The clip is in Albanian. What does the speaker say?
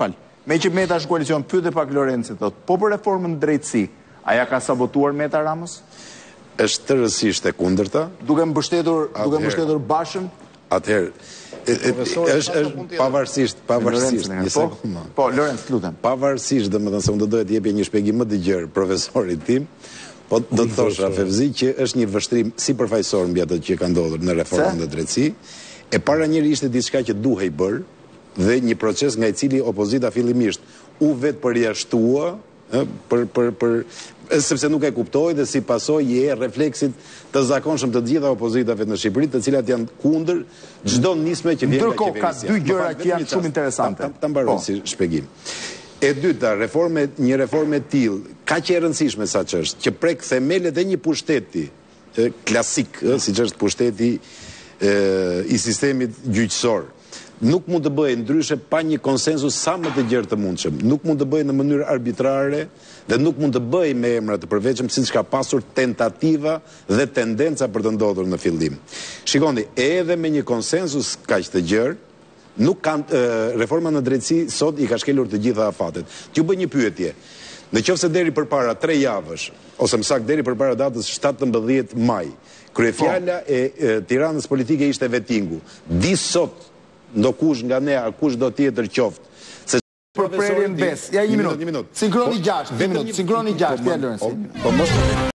fal. Me që Meta është koalicion, pyete pak Lorenci, thot, po për reformën drejtësi, aja ka sabotuar Meta Ramës? Është tërësisht e kundërta. Duke mbështetur Bashën? Atëherë, është pavarësisht, një sekundë. Po, Lorenz, lutem. Pavarësisht, domethënë se unë do doja të jepja një shpjegim më të gjerë profesorit tim, po do të thosha Fevzi që është një vështrim si përfaqësor mbi ato që ka ndodhur në reformën e drejtësi. E para njëri ishte diçka që duhej bërë dhe një proces nga i cili opozita fillimisht u vetë përjashtua sepse nuk e kuptoi dhe si pasojë e refleksit të zakonshëm të gjitha opozitave në Shqipëri, të cilat janë kundër çdo nisme që vjen nga qeveria. Ndërkohë ka dy gjëra që janë shumë interesante. Ta mbaroj si shpjegim. E dyta, një reformë e tillë, kaq e rëndësishme sa ç'është, që prek themelet e një pushteti klasik, siç është pushteti i sistemit gjyqësor, nuk mund të bëjë ndryshe pa një konsensus sa më të gjerë të mundshëm. Nuk mund të bëjë në mënyrë arbitrare dhe nuk mund të bëjë me emra të përveçëm, siç ka pasur tentativa dhe tendenca për të ndodhur në fillim. Shikoni, edhe me një konsensus kaq të gjerë, nuk kanë reforma në drejtësi sot i ka shkelur të gjitha afatet. T'ju bëj një pyetje. Në qoftë se deri përpara 3 javësh, ose më saktë deri përpara datës 17 maj, kryefjala e Tiranës politike ishte vetingu. Di sot ndokush nga ne, kush do tjetër qoftë. Për prerjen bes, ja një minutë. Sinkroni 6, ja Lorenzo.